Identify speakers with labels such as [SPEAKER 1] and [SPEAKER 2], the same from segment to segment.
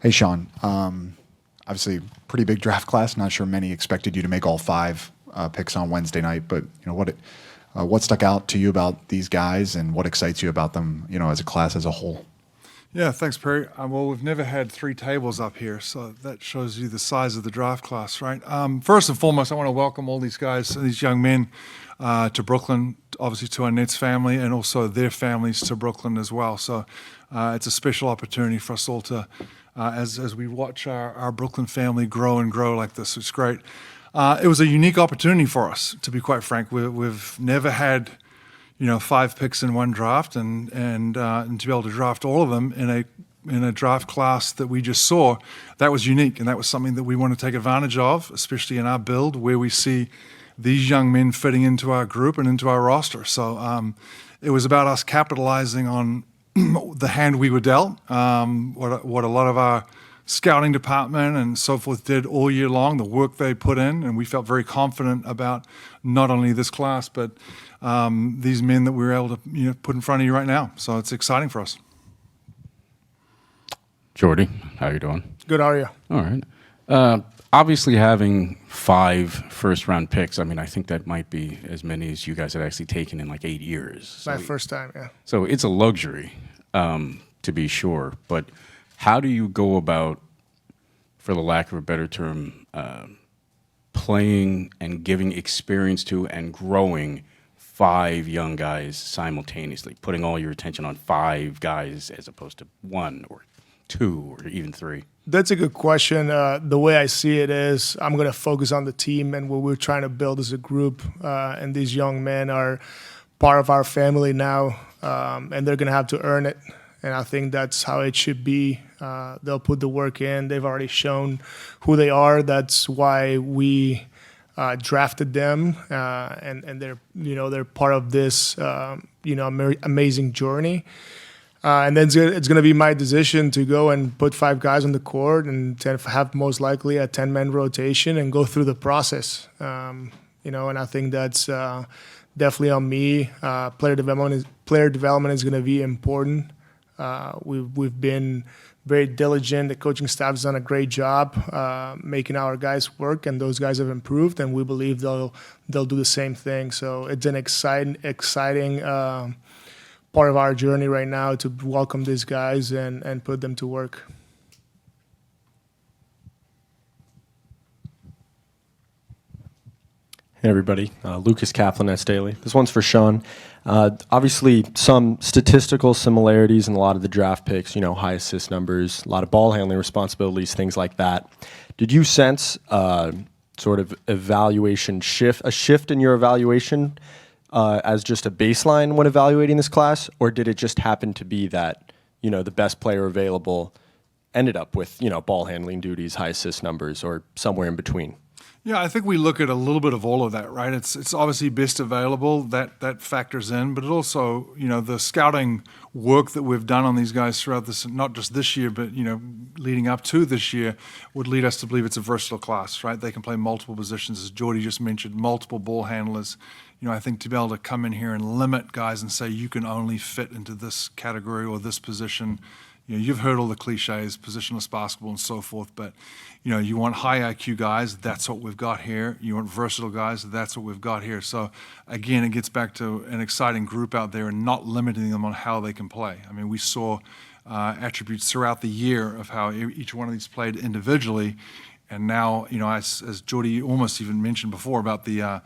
[SPEAKER 1] Hey, Sean. Obviously, pretty big draft class. Not sure many expected you to make all five picks on Wednesday night, but what stuck out to you about these guys, and what excites you about them, as a class as a whole?
[SPEAKER 2] Yeah, thanks, Perry. Well, we've never had three tables up here, so that shows you the size of the draft class, right? First and foremost, I want to welcome all these guys, these young men, to Brooklyn, obviously to our Nets family, and also their families to Brooklyn as well. So it's a special opportunity for us all to, as we watch our Brooklyn family grow and grow like this. It's great. It was a unique opportunity for us, to be quite frank. We've never had, 5 picks in one draft, and to be able to draft all of them in a draft class that we just saw, that was unique, and that was something that we want to take advantage of, especially in our build where we see these young men fitting into our group and into our roster. So it was about us capitalizing on the hand we were dealt, what a lot of our scouting department and so forth did all year long, the work they put in, and we felt very confident about not only this class, but these men that we were able to put in front of you right now. So it's exciting for us.
[SPEAKER 3] Jordi, how you doing?
[SPEAKER 4] Good, how are you?
[SPEAKER 3] All right. Obviously, having 5 first-round picks, I think that might be as many as you guys have actually taken in like 8 years. So,
[SPEAKER 4] My first time, yeah.
[SPEAKER 3] So it's a luxury, to be sure. But how do you go about, for the lack of a better term, playing and giving experience to and growing 5 young guys simultaneously, putting all your attention on 5 guys as opposed to 1 or 2 or even 3?
[SPEAKER 4] That's a good question. The way I see it is I'm going to focus on the team and what we're trying to build as a group. And these young men are part of our family now, and they're going to have to earn it. And I think that's how it should be. They'll put the work in. They've already shown who they are. That's why we drafted them, and they're part of this amazing journey. And then it's going to be my decision to go and put 5 guys on the court and to have most likely a 10-man rotation and go through the process. And I think that's definitely on me. Player development is going to be important. We've been very diligent. The coaching staff has done a great job making our guys work, and those guys have improved, and we believe they'll do the same thing. So it's an exciting part of our journey right now to welcome these guys and put them to work.
[SPEAKER 5] Hey everybody, Lucas Kaplan, S Daily. This one's for Sean. Obviously, some statistical similarities in a lot of the draft picks, high assist numbers, a lot of ball handling responsibilities, things like that. Did you sense sort of a shift in your evaluation as just a baseline when evaluating this class, or did it just happen to be that, the best player available ended up with, ball handling duties, high assist numbers, or somewhere in between?
[SPEAKER 2] Yeah, I think we look at a little bit of all of that, right? It's obviously best available, that factors in, but it also, the scouting work that we've done on these guys throughout this, not just this year, but, leading up to this year, would lead us to believe it's a versatile class, right? They can play multiple positions, as Jordi just mentioned, multiple ball handlers. I think to be able to come in here and limit guys and say you can only fit into this category or this position, you've heard all the cliches, positionless basketball and so forth, but you want high IQ guys, that's what we've got here. You want versatile guys, that's what we've got here. So again, it gets back to an exciting group out there and not limiting them on how they can play. We saw attributes throughout the year of how each one of these played individually, and now, as Jordi almost even mentioned before about the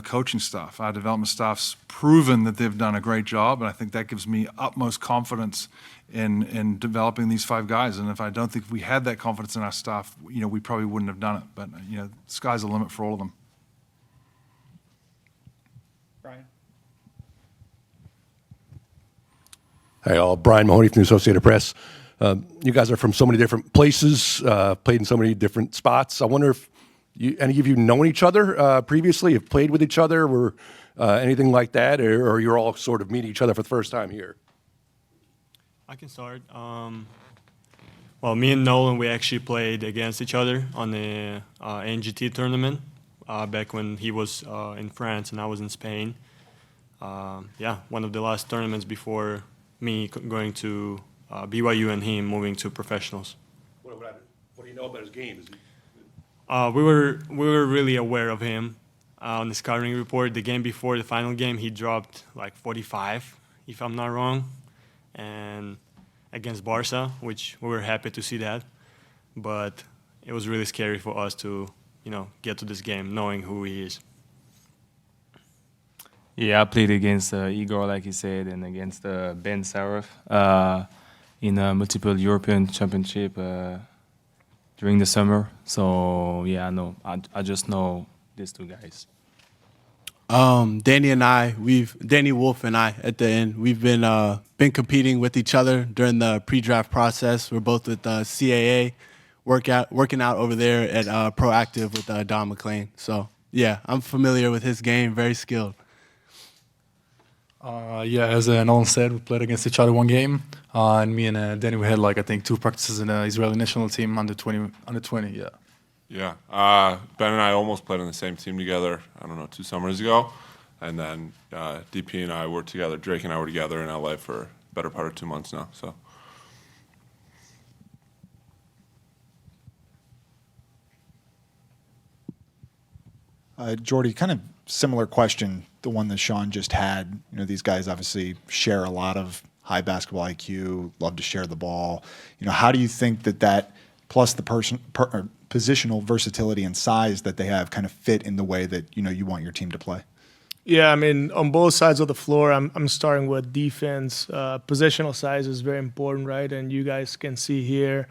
[SPEAKER 2] coaching staff, our development staff's proven that they've done a great job, and I think that gives me utmost confidence in developing these 5 guys. And if I don't think we had that confidence in our staff, we probably wouldn't have done it. But the sky's the limit for all of them.
[SPEAKER 6] Brian.
[SPEAKER 7] Hey, all. Brian Mahoney from the Associated Press. You guys are from so many different places, played in so many different spots. I wonder if any of you known each other previously, have played with each other, or anything like that, or you're all sort of meeting each other for the first time here?
[SPEAKER 6] I can start. Well, me and Nolan, we actually played against each other on the NGT tournament back when he was in France and I was in Spain. One of the last tournaments before me going to BYU and him moving to professionals.
[SPEAKER 7] What do you know about his game? Is he,
[SPEAKER 6] We were really aware of him on the scouting report. The game before the final game, he dropped like 45, if I'm not wrong, and against Barca, which we were happy to see that. But it was really scary for us to, get to this game knowing who he is.
[SPEAKER 8] Yeah, I played against Egor, like you said, and against Ben Saraf in a multiple European championship during the summer. So yeah, I just know these two guys.
[SPEAKER 9] Danny Wolf and I at the end, we've been competing with each other during the pre-draft process. We're both with CAA, working out over there at Proactive with Don McLean. So yeah, I'm familiar with his game, very skilled.
[SPEAKER 10] As Nolan said, we played against each other one game, and me and Danny, we had I think 2 practices in the Israeli national team under 20. Yeah.
[SPEAKER 11] Yeah, Ben and I almost played on the same team together, 2 summers ago. And then DP and I were together, Drake and I were together in LA for a better part of 2 months now. So.
[SPEAKER 1] Jordi, kind of similar question, the one that Sean just had. These guys obviously share a lot of high basketball IQ, love to share the ball. How do you think that plus the positional versatility and size that they have kind of fit in the way that you want your team to play?
[SPEAKER 4] Yeah, I mean, on both sides of the floor, I'm starting with defense. Positional size is very important, right? And you guys can see here,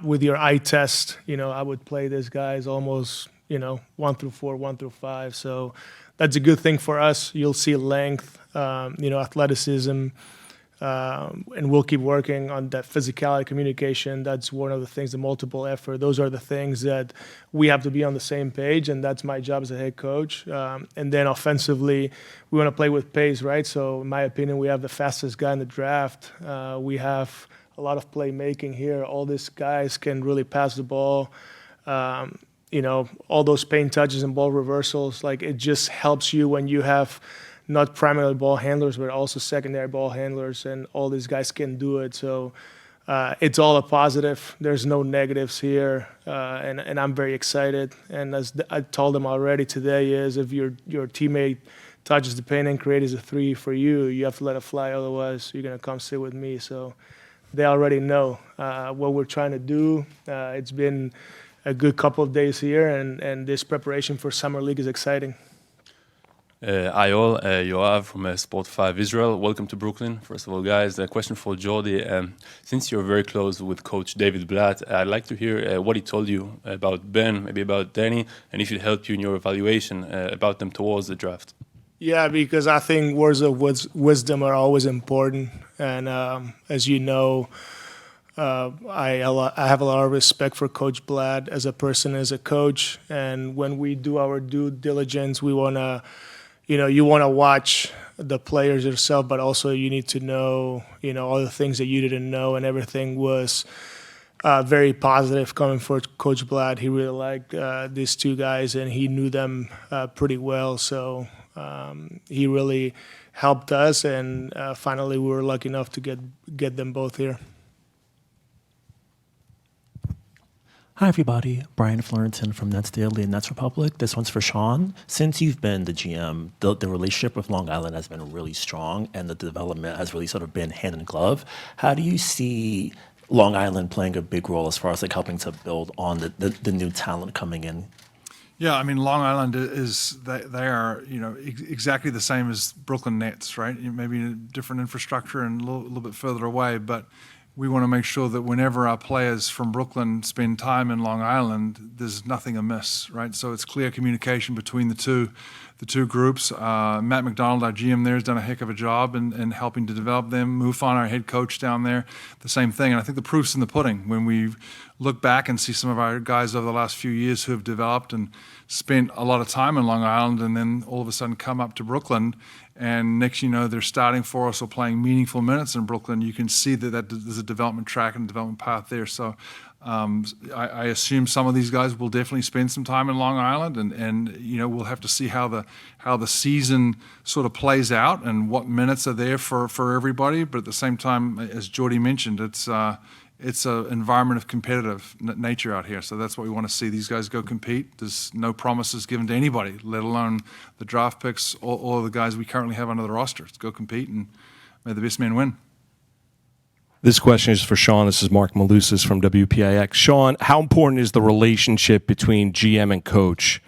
[SPEAKER 4] with your eye test, I would play these guys almost, 1 through 4, 1 through 5. So that's a good thing for us. You'll see length, athleticism, and we'll keep working on that physicality, communication. That's one of the things, the multiple effort. Those are the things that we have to be on the same page, and that's my job as a head coach. And then offensively, we want to play with pace, right? So in my opinion, we have the fastest guy in the draft. We have a lot of playmaking here. All these guys can really pass the ball. All those paint touches and ball reversals, it just helps you when you have not primarily ball handlers, but also secondary ball handlers, and all these guys can do it. So it's all a positive. There's no negatives here, and I'm very excited. And as I told them already today, is if your teammate touches the paint and creates a 3 for you, you have to let it fly. Otherwise, you're gonna come sit with me. So they already know what we're trying to do. It's been a good couple of days here, and this preparation for Summer League is exciting.
[SPEAKER 12] Hi all, Yoav from Sport 5 Israel. Welcome to Brooklyn. First of all, guys, a question for Jordi. Since you're very close with Coach David Blatt, I'd like to hear what he told you about Ben, maybe about Danny, and if it helped you in your evaluation about them towards the draft.
[SPEAKER 4] Yeah, because I think words of wisdom are always important. And as you know, I have a lot of respect for Coach Blatt as a person, as a coach. And when we do our due diligence, we want to, you want to watch the players yourself, but also you need to know, all the things that you didn't know, and everything was very positive coming from Coach Blatt. He really liked these 2 guys, and he knew them pretty well. So he really helped us, and finally we were lucky enough to get them both here.
[SPEAKER 13] Hi, everybody. Brian Florentin from Nets Daily and Nets Republic. This one's for Sean. Since you've been the GM, the relationship with Long Island has been really strong, and the development has really sort of been hand in glove. How do you see Long Island playing a big role as far as helping to build on the new talent coming in?
[SPEAKER 2] Yeah, I mean, Long Island they are exactly the same as Brooklyn Nets, right? Maybe a different infrastructure and a little bit further away, but we want to make sure that whenever our players from Brooklyn spend time in Long Island, there's nothing amiss, right? So it's clear communication between the two groups. Matt McDonald, our GM there, has done a heck of a job in helping to develop them. Mufon, our head coach down there, the same thing. And I think the proof's in the pudding when we look back and see some of our guys over the last few years who have developed and spent a lot of time in Long Island, and then all of a sudden come up to Brooklyn, and next they're starting for us or playing meaningful minutes in Brooklyn. You can see that there's a development track and development path there. So I assume some of these guys will definitely spend some time in Long Island, and you know, we'll have to see how the season sort of plays out and what minutes are there for everybody. But at the same time, as Jordi mentioned, it's an environment of competitive nature out here. So that's what we want to see. These guys go compete. There's no promises given to anybody, let alone the draft picks or the guys we currently have under the roster. Let's go compete, and may the best man win.
[SPEAKER 14] This question is for Sean. This is Mark Malusis from WPIX. Sean, how important is the relationship between GM and coach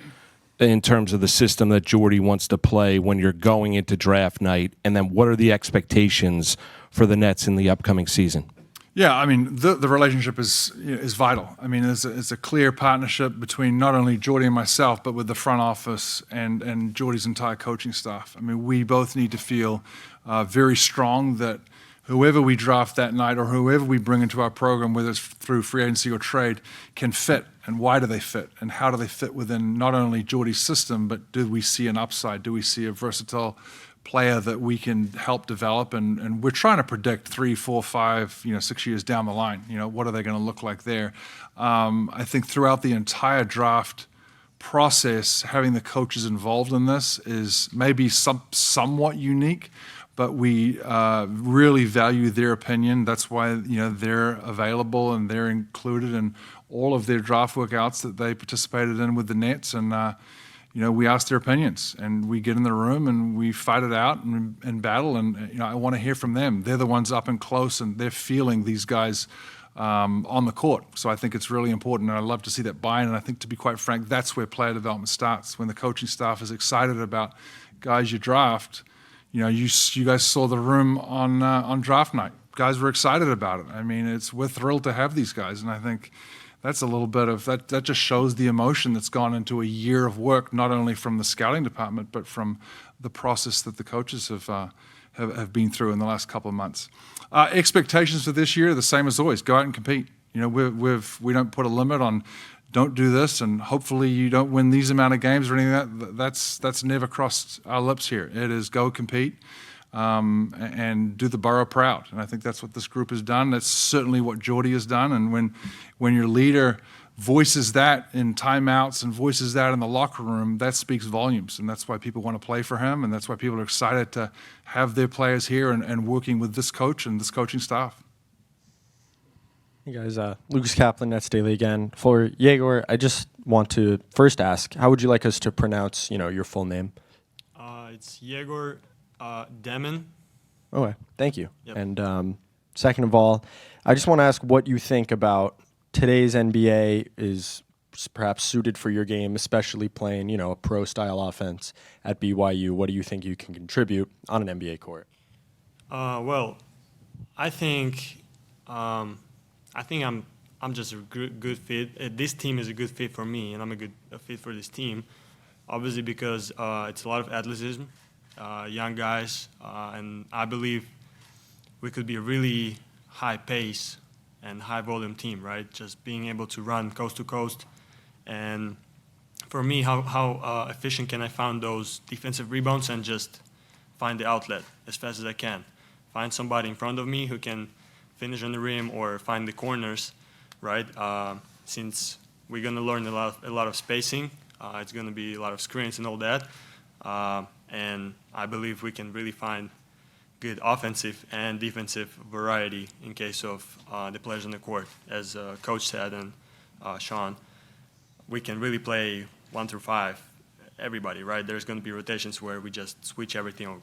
[SPEAKER 14] in terms of the system that Jordi wants to play when you're going into draft night? And then what are the expectations for the Nets in the upcoming season?
[SPEAKER 2] Yeah, I mean, the relationship is vital. I mean, it's a clear partnership between not only Jordi and myself, but with the front office and Jordi's entire coaching staff. I mean, we both need to feel very strong that whoever we draft that night or whoever we bring into our program, whether it's through free agency or trade, can fit. And why do they fit? And how do they fit within not only Jordi's system, but do we see an upside? Do we see a versatile player that we can help develop? And we're trying to predict 3, 4, 5, 6 years down the line. What are they going to look like there? I think throughout the entire draft process, having the coaches involved in this is maybe somewhat unique, but we really value their opinion. That's why they're available and they're included in all of their draft workouts that they participated in with the Nets. And we ask their opinions, and we get in the room and we fight it out and battle. And I want to hear from them. They're the ones up and close, and they're feeling these guys on the court. So I think it's really important, and I love to see that buy-in. And I think, to be quite frank, that's where player development starts, when the coaching staff is excited about guys you draft. You guys saw the room on draft night. Guys were excited about it. I mean, we're thrilled to have these guys, and I think that's a little bit of that. That just shows the emotion that's gone into a year of work, not only from the scouting department, but from the process that the coaches have been through in the last couple of months. Expectations for this year are the same as always. Go out and compete. We don't put a limit on. Don't do this, and hopefully you don't win these amount of games or anything. That's never crossed our lips here. It is go compete and do the borough proud. And I think that's what this group has done. That's certainly what Jordi has done. And when your leader voices that in timeouts and voices that in the locker room, that speaks volumes. And that's why people want to play for him, and that's why people are excited to have their players here and working with this coach and this coaching staff.
[SPEAKER 5] Hey guys, Lucas Kaplan, Nets Daily again. For Jagor, I just want to first ask, how would you like us to pronounce, your full name?
[SPEAKER 6] It's Egor Dëmin.
[SPEAKER 5] Okay, thank you.
[SPEAKER 6] Yep.
[SPEAKER 5] And second of all, I just want to ask what you think about today's NBA is perhaps suited for your game, especially playing, a pro-style offense at BYU. What do you think you can contribute on an NBA court?
[SPEAKER 6] Well, I think I'm just a good fit. This team is a good fit for me, and I'm a fit for this team. Obviously, because it's a lot of athleticism, young guys, and I believe we could be a really high pace and high volume team, right? Just being able to run coast to coast, and for me, how efficient can I find those defensive rebounds and just find the outlet as fast as I can, find somebody in front of me who can finish on the rim or find the corners, right? Since we're going to learn a lot of spacing, it's going to be a lot of screens and all that. And I believe we can really find good offensive and defensive variety in case of the players on the court. As Coach said and Sean, we can really play 1 through 5, everybody, right? There's going to be rotations where we just switch everything.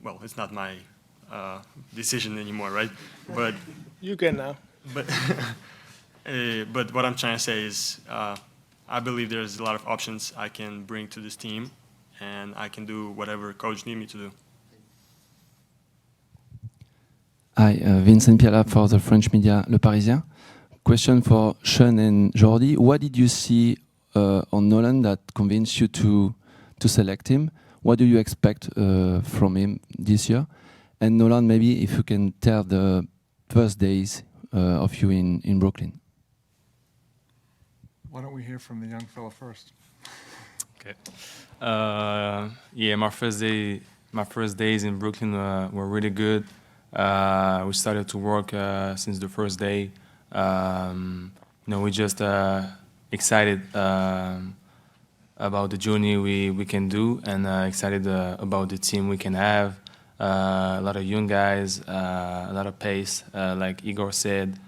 [SPEAKER 6] Well, it's not my decision anymore, right? But
[SPEAKER 4] you can now.
[SPEAKER 6] But what I'm trying to say is, I believe there's a lot of options I can bring to this team, and I can do whatever coach needs me to do.
[SPEAKER 15] Hi, Vincent Piala for the French media Le Parisien. Question for Sean and Jordi. What did you see on Nolan that convinced you to select him? What do you expect from him this year? And Nolan, maybe if you can tell the first days of you in Brooklyn.
[SPEAKER 2] Why don't we hear from the young fella first?
[SPEAKER 8] Okay. Yeah, my first days in Brooklyn were really good. We started to work since the first day. we're just excited about the journey we can do, and excited about the team we can have. A lot of young guys, a lot of pace, like Egor said.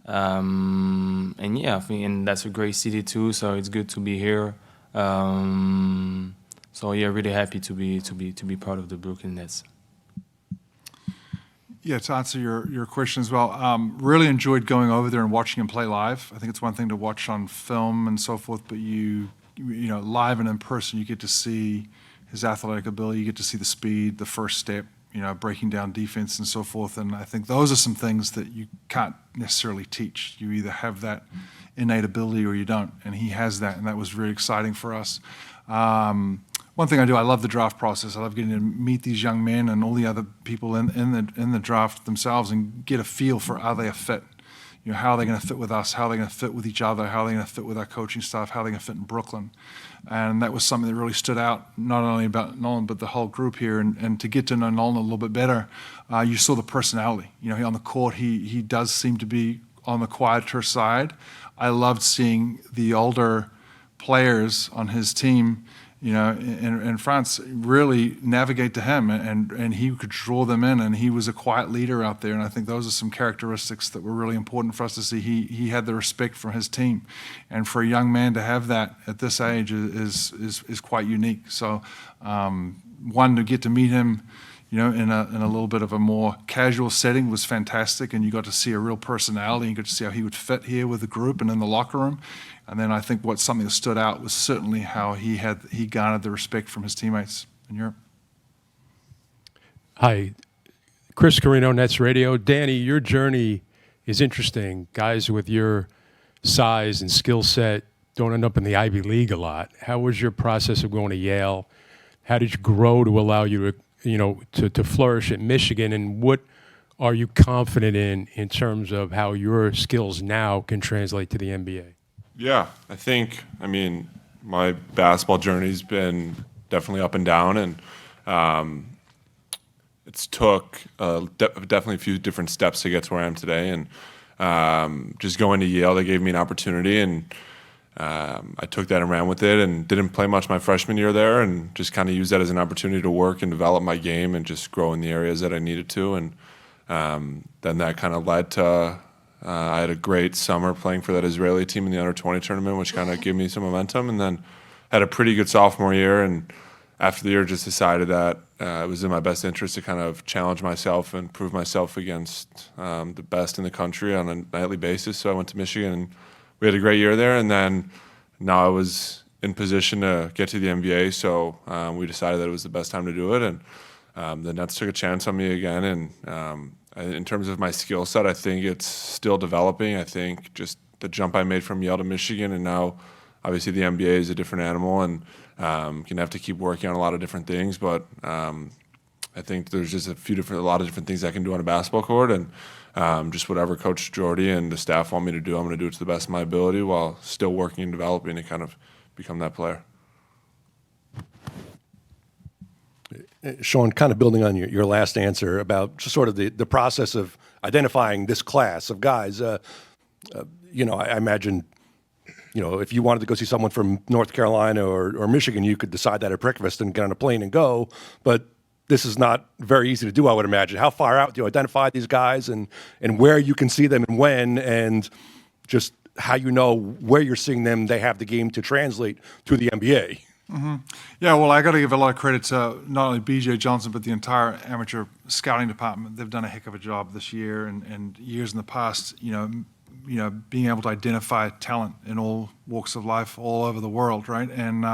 [SPEAKER 8] And yeah, I think and that's a great city too, so it's good to be here. So yeah, really happy to be part of the Brooklyn Nets.
[SPEAKER 2] Yeah, to answer your question as well, really enjoyed going over there and watching him play live. I think it's one thing to watch on film and so forth, but you know, live and in person, you get to see his athletic ability, you get to see the speed, the first step, you know, breaking down defense and so forth. And I think those are some things that you can't necessarily teach. You either have that innate ability or you don't, and he has that, and that was really exciting for us. One thing I do, I love the draft process. I love getting to meet these young men and all the other people in the draft themselves and get a feel for how they are fit. You know, how are they going to fit with us? How are they going to fit with each other? How are they going to fit with our coaching staff? How are they going to fit in Brooklyn? And that was something that really stood out, not only about Nolan, but the whole group here. And to get to know Nolan a little bit better, you saw the personality. You know, on the court, he does seem to be on the quieter side. I loved seeing the older players on his team, you know, in France, really navigate to him, and he could draw them in, and he was a quiet leader out there. And I think those are some characteristics that were really important for us to see. He had the respect from his team, and for a young man to have that at this age is quite unique. So, one, to get to meet him, you know, in a little bit of a more casual setting was fantastic, and you got to see a real personality. You got to see how he would fit here with the group and in the locker room. And then I think something that stood out was certainly how he garnered the respect from his teammates in Europe.
[SPEAKER 16] Hi, Chris Carino, Nets Radio. Danny, your journey is interesting. Guys with your size and skill set don't end up in the Ivy League a lot. How was your process of going to Yale? How did you grow to allow you to flourish at Michigan? And what are you confident in terms of how your skills now can translate to the NBA?
[SPEAKER 11] Yeah, I mean, my basketball journey's been definitely up and down, and it's took definitely a few different steps to get to where I am today. And just going to Yale, they gave me an opportunity, and I took that and ran with it, and didn't play much my freshman year there, and just kind of used that as an opportunity to work and develop my game and just grow in the areas that I needed to. And then that kind of led to I had a great summer playing for that Israeli team in the under-20 tournament, which kind of gave me some momentum, and then had a pretty good sophomore year. And after the year, just decided that it was in my best interest to kind of challenge myself and prove myself against the best in the country on a nightly basis. So I went to Michigan, and we had a great year there. And then now I was in position to get to the NBA, so we decided that it was the best time to do it. And the Nets took a chance on me again, and in terms of my skill set, I think it's still developing. I think just the jump I made from Yale to Michigan, and now obviously the NBA is a different animal, and can have to keep working on a lot of different things. But I think there's just a lot of different things I can do on a basketball court, and just whatever Coach Jordi and the staff want me to do, I'm going to do it to the best of my ability while still working and developing to kind of become that player.
[SPEAKER 7] Sean, kind of building on your last answer about just sort of the process of identifying this class of guys, I imagine, if you wanted to go see someone from North Carolina or Michigan, you could decide that at breakfast and get on a plane and go. But this is not very easy to do, I would imagine. How far out do you identify these guys and where you can see them and when, and just how you know where you're seeing them, they have the game to translate to the NBA?
[SPEAKER 2] Mm-hmm. Yeah, well, I got to give a lot of credit to not only BJ Johnson, but the entire amateur scouting department. They've done a heck of a job this year and years in the past, being able to identify talent in all walks of life all over the world, right? And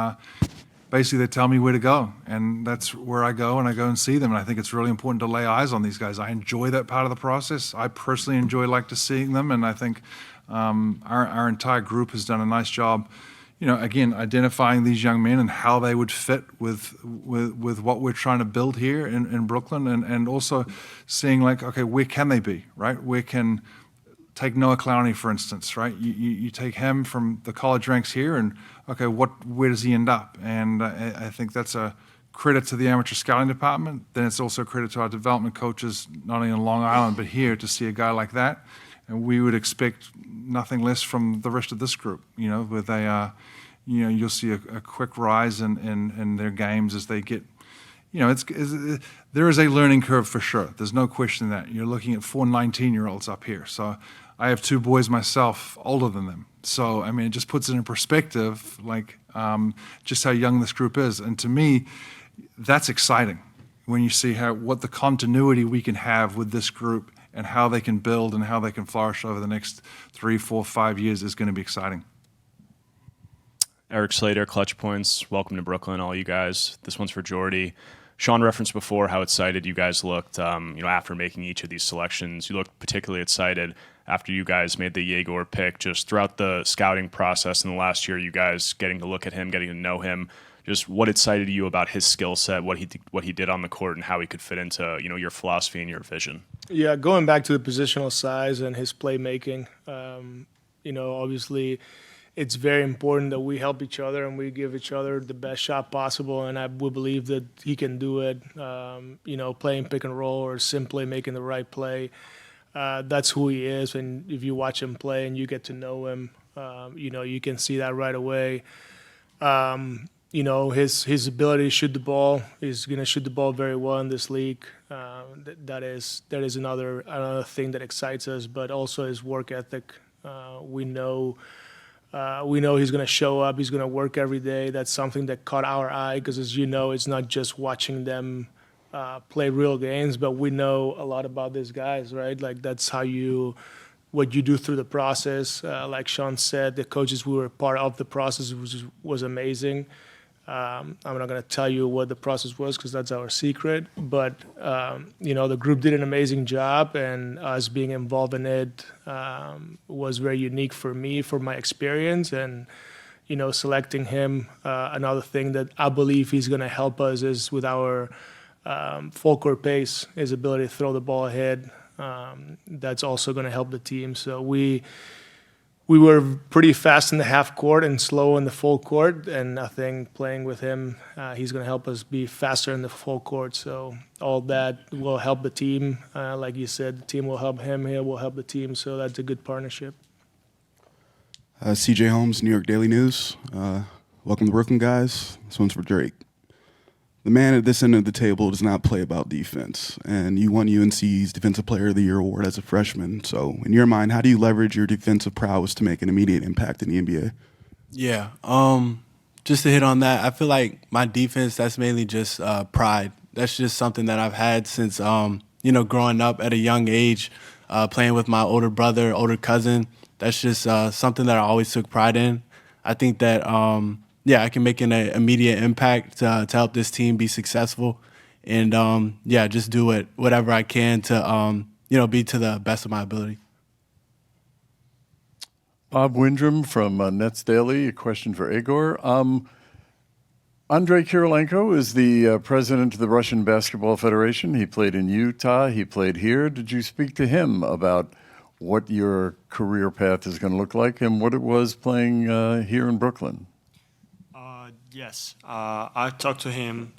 [SPEAKER 2] basically they tell me where to go, and that's where I go, and I go and see them. And I think it's really important to lay eyes on these guys. I enjoy that part of the process. I personally enjoy seeing them, and I think our entire group has done a nice job, again, identifying these young men and how they would fit with what we're trying to build here in Brooklyn, and also seeing okay, where can they be, right? Where can take Noah Clowney, for instance, right? You take him from the college ranks here, and okay, where does he end up? And I think that's a credit to the amateur scouting department. Then it's also a credit to our development coaches, not only in Long Island but here, to see a guy like that. And we would expect, nothing less from the rest of this group. You know, where they are, you know, you'll see a quick rise in their games as they get. You know, there is a learning curve for sure. There's no question that you're looking at 4 19-year-olds up here. So I have 2 boys myself, older than them. So I mean, it just puts it in perspective, like just how young this group is. And to me, that's exciting when you see what the continuity we can have with this group and how they can build and how they can flourish over the next 3, 4, 5 years is going to be exciting.
[SPEAKER 17] Eric Slater, Clutch Points. Welcome to Brooklyn, all you guys. This one's for Jordi. Sean referenced before how excited you guys looked, after making each of these selections. You looked particularly excited after you guys made the Jagor pick. Just throughout the scouting process in the last year, you guys getting to look at him, getting to know him. Just what excited you about his skill set, what he did on the court, and how he could fit into your philosophy and your vision.
[SPEAKER 4] Yeah, going back to the positional size and his playmaking, obviously it's very important that we help each other and we give each other the best shot possible. And I would believe that he can do it, playing pick and roll or simply making the right play. That's who he is. And if you watch him play and you get to know him, you can see that right away. His ability to shoot the ball, he's going to shoot the ball very well in this league. That is another thing that excites us, but also his work ethic. We know he's going to show up. He's going to work every day. That's something that caught our eye because, as you know, it's not just watching them play real games, but we know a lot about these guys, right? Like that's what you do through the process. Like Sean said, the coaches who were part of the process was amazing. I'm not going to tell you what the process was because that's our secret. But, the group did an amazing job, and us being involved in it was very unique for me, for my experience. And, selecting him, another thing that I believe he's going to help us is with our full court pace, his ability to throw the ball ahead. That's also going to help the team. So we were pretty fast in the half court and slow in the full court, and I think playing with him, he's going to help us be faster in the full court. So all that will help the team. Like you said, the team will help him, he will help the team, so that's a good partnership.
[SPEAKER 18] CJ Holmes, New York Daily News. Welcome to Brooklyn, guys. This one's for Drake. The man at this end of the table does not play about defense, and you won UNC's Defensive Player of the Year award as a freshman. So, in your mind, how do you leverage your defensive prowess to make an immediate impact in the NBA?
[SPEAKER 9] Yeah, just to hit on that, I feel like my defense, that's mainly just pride. That's just something that I've had since, growing up at a young age, playing with my older brother, older cousin. That's just something that I always took pride in. I think that I can make an immediate impact to help this team be successful, and just do whatever I can to be to the best of my ability.
[SPEAKER 19] Bob Windrum from Nets Daily. A question for Egor. Andrei Kirilenko is the president of the Russian Basketball Federation. He played in Utah. He played here. Did you speak to him about what your career path is going to look like and what it was playing here in Brooklyn?
[SPEAKER 6] Yes, I talked to him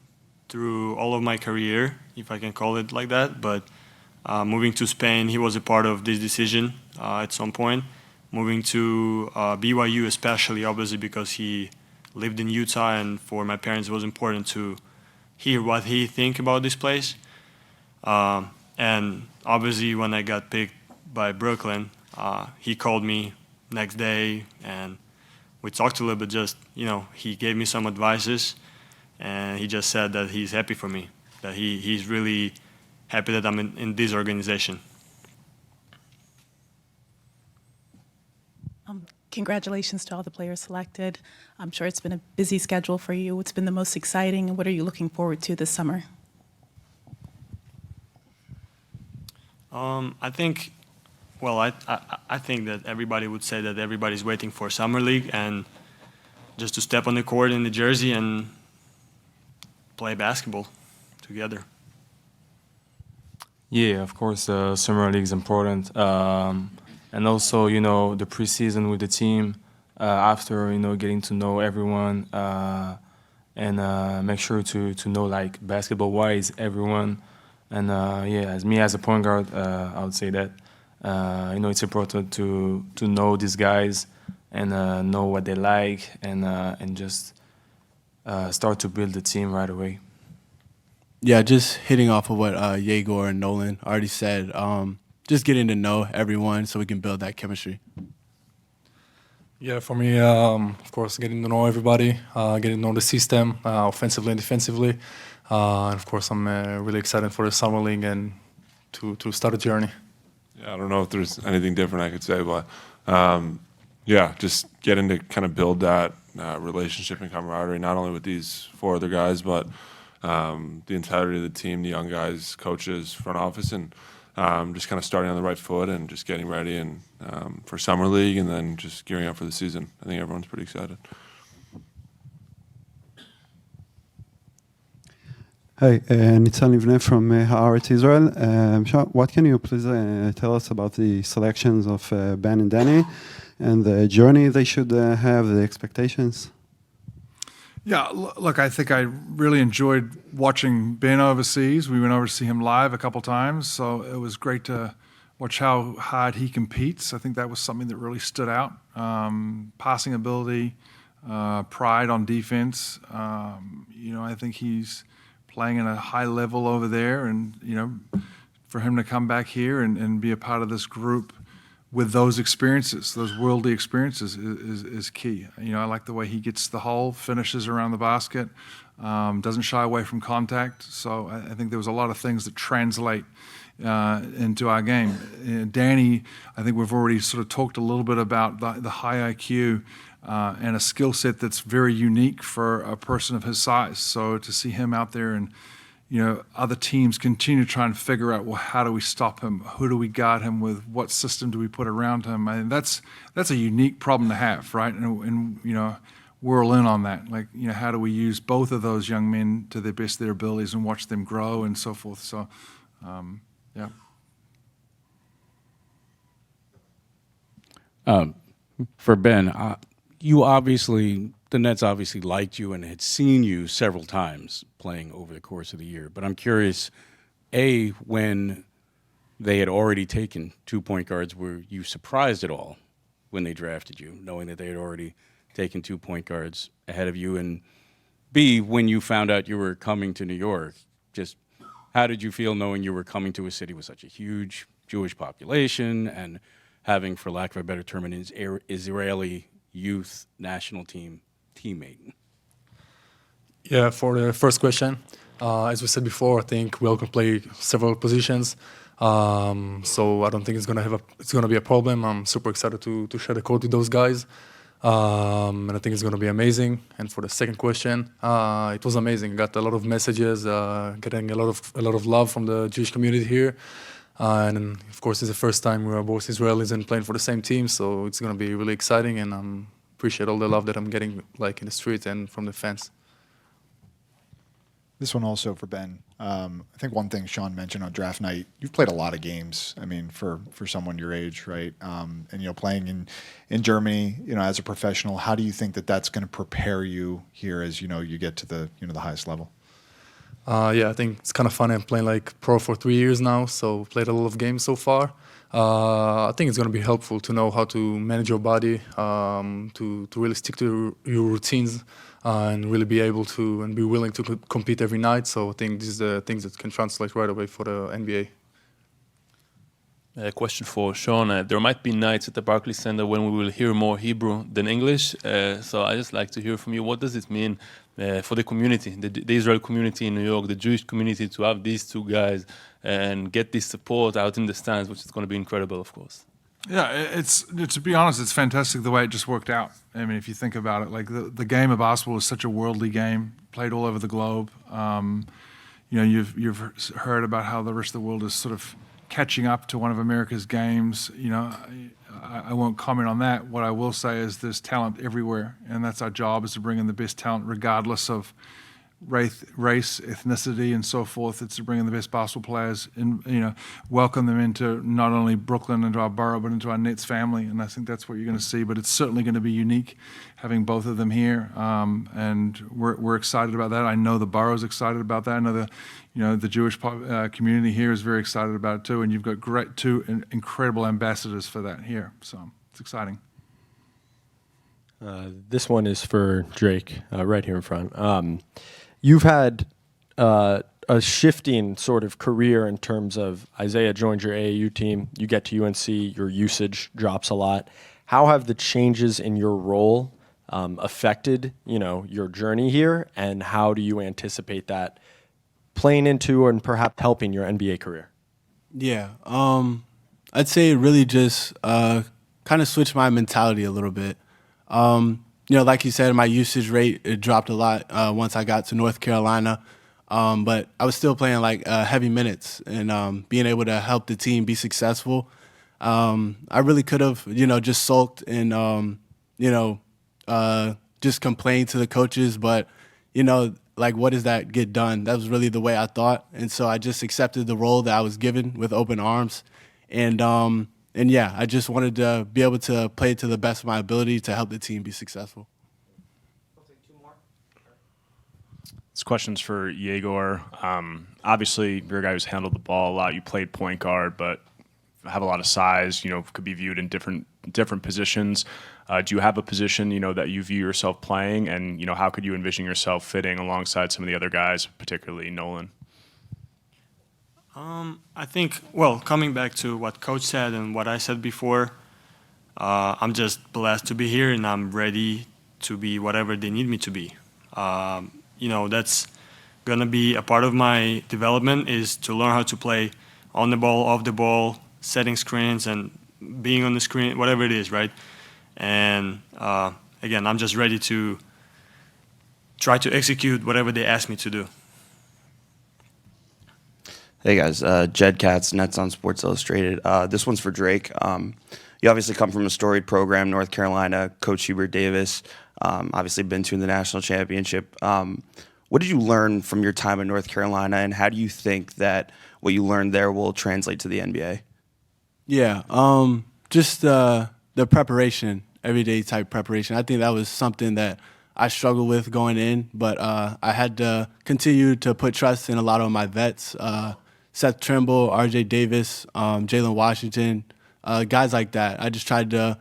[SPEAKER 6] through all of my career, if I can call it like that. But moving to Spain, he was a part of this decision at some point. Moving to BYU especially, obviously, because he lived in Utah, and for my parents it was important to hear what he think about this place. And obviously when I got picked by Brooklyn, he called me next day and we talked a little bit, he gave me some advices, and he just said that he's happy for me, that he's really happy that I'm in this organization.
[SPEAKER 20] Congratulations to all the players selected. I'm sure it's been a busy schedule for you. What's been the most exciting, and what are you looking forward to this summer?
[SPEAKER 6] I think that everybody would say that everybody's waiting for Summer League and just to step on the court in the jersey and play basketball together.
[SPEAKER 8] Yeah, of course, Summer League is important. And also, the preseason with the team, after, getting to know everyone and make sure to know, like, basketball-wise, everyone. And, as me as a point guard, I would say that It's important to know these guys and know what they like and just start to build the team right away.
[SPEAKER 9] Yeah, just hitting off of what Jagor and Nolan already said. Just getting to know everyone so we can build that chemistry.
[SPEAKER 10] Yeah, for me, of course, getting to know everybody, getting to know the system, offensively and defensively. And of course, I'm really excited for the summer league and to start a journey.
[SPEAKER 11] Yeah, I don't know if there's anything different I could say, but yeah, just getting to kind of build that relationship and camaraderie, not only with these 4 other guys, but the entirety of the team, the young guys, coaches, front office, and just kind of starting on the right foot and just getting ready and for summer league and then just gearing up for the season. I think everyone's pretty excited.
[SPEAKER 21] Hi, Nitzan Livne from Haaretz Israel. Sean, what can you please tell us about the selections of Ben and Danny and the journey they should have, the expectations?
[SPEAKER 2] Yeah, look, I think I really enjoyed watching Ben overseas. We went over to see him live a couple times, so it was great to watch how hard he competes. I think that was something that really stood out. Passing ability, pride on defense. I think he's playing at a high level over there, and for him to come back here and be a part of this group with those experiences, those worldly experiences, is key. I like the way he gets the hole, finishes around the basket, doesn't shy away from contact. So I think there was a lot of things that translate into our game. Danny, I think we've already sort of talked a little bit about the high IQ and a skill set that's very unique for a person of his size. So to see him out there and other teams continue to try and figure out, well, how do we stop him? Who do we guard him with? What system do we put around him? I mean, that's a unique problem to have, right? And we're all in on that. Like, how do we use both of those young men to the best of their abilities and watch them grow and so forth? So, yeah.
[SPEAKER 3] For Ben, the Nets obviously liked you and had seen you several times playing over the course of the year. But I'm curious, A, when they had already taken 2 point guards, were you surprised at all when they drafted you, knowing that they had already taken 2 point guards ahead of you? And B, when you found out you were coming to New York, just how did you feel knowing you were coming to a city with such a huge Jewish population and having, for lack of a better term, an Israeli youth national team teammate?
[SPEAKER 10] Yeah, for the first question, as we said before, I think we all can play several positions. So I don't think it's gonna be a problem. I'm super excited to share the court with those guys, and I think it's gonna be amazing. And for the second question, it was amazing. Got a lot of messages, getting a lot of love from the Jewish community here, and of course it's the first time we are both Israelis and playing for the same team. So it's gonna be really exciting, and appreciate all the love that I'm getting, like in the street and from the fans.
[SPEAKER 1] This one also for Ben. I think one thing Sean mentioned on draft night, you've played a lot of games. I mean, for someone your age, right? And playing in Germany, as a professional, how do you think that that's going to prepare you here as you get to the the highest level?
[SPEAKER 10] Yeah, I think it's kind of fun. I'm playing like pro for 3 years now, so played a lot of games so far. I think it's going to be helpful to know how to manage your body, to really stick to your routines, and really be able to and be willing to compete every night. So I think these are the things that can translate right away for the NBA.
[SPEAKER 12] A question for Sean. There might be nights at the Barclays Center when we will hear more Hebrew than English. So I just like to hear from you, what does it mean for the community, the Israel community in New York, the Jewish community, to have these two guys and get this support out in the stands, which is going to be incredible, of course.
[SPEAKER 2] Yeah, to be honest, it's fantastic the way it just worked out. I mean, if you think about it, like the game of basketball is such a worldly game, played all over the globe. You've heard about how the rest of the world is sort of catching up to one of America's games. I won't comment on that. What I will say is there's talent everywhere, and that's our job, is to bring in the best talent regardless of race, ethnicity, and so forth. It's to bring in the best basketball players and, welcome them into not only Brooklyn, into our borough, but into our Nets family. And I think that's what you're going to see. But it's certainly going to be unique having both of them here. And we're excited about that. I know the borough's excited about that. I know the Jewish community here is very excited about it too. And you've got two incredible ambassadors for that here. So it's exciting.
[SPEAKER 5] This one is for Drake, right here in front. You've had a shifting sort of career in terms of Isaiah joined your AAU team, you get to UNC, your usage drops a lot. How have the changes in your role affected, your journey here, and how do you anticipate that playing into and perhaps helping your NBA career?
[SPEAKER 9] Yeah, I'd say it really just kind of switched my mentality a little bit. Like you said, my usage rate, it dropped a lot once I got to North Carolina. But I was still playing heavy minutes and being able to help the team be successful. I really could have, just sulked and, just complained to the coaches. But, what does that get done? That was really the way I thought. And so I just accepted the role that I was given with open arms. And yeah, I just wanted to be able to play to the best of my ability to help the team be successful.
[SPEAKER 17] This question's for Jagor. Obviously, you're a guy who's handled the ball a lot. You played point guard, but have a lot of size, could be viewed in different positions. Do you have a position, that you view yourself playing? And, how could you envision yourself fitting alongside some of the other guys, particularly Nolan?
[SPEAKER 6] I think, coming back to what Coach said and what I said before, I'm just blessed to be here and I'm ready to be whatever they need me to be. That's going to be a part of my development is to learn how to play on the ball, off the ball, setting screens and being on the screen, whatever it is, right? And again, I'm just ready to try to execute whatever they ask me to do.
[SPEAKER 13] Hey guys, Jed Katz, Nets on Sports Illustrated. This one's for Drake. You obviously come from a storied program, North Carolina, Coach Hubert Davis, obviously been to the national championship. What did you learn from your time in North Carolina, and how do you think that what you learned there will translate to the NBA?
[SPEAKER 9] Yeah, just the preparation, everyday type preparation. I think that was something that I struggled with going in, but I had to continue to put trust in a lot of my vets. Seth Trimble, RJ Davis, Jalen Washington, guys like that. I just tried to,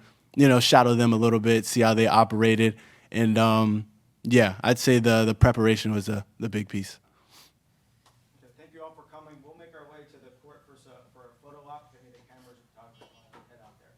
[SPEAKER 9] shadow them a little bit, see how they operated. And, yeah, I'd say the preparation was the big piece.
[SPEAKER 22] Thank you all for coming. We'll make our way to the court for a photo op. If any of the cameras are head out there.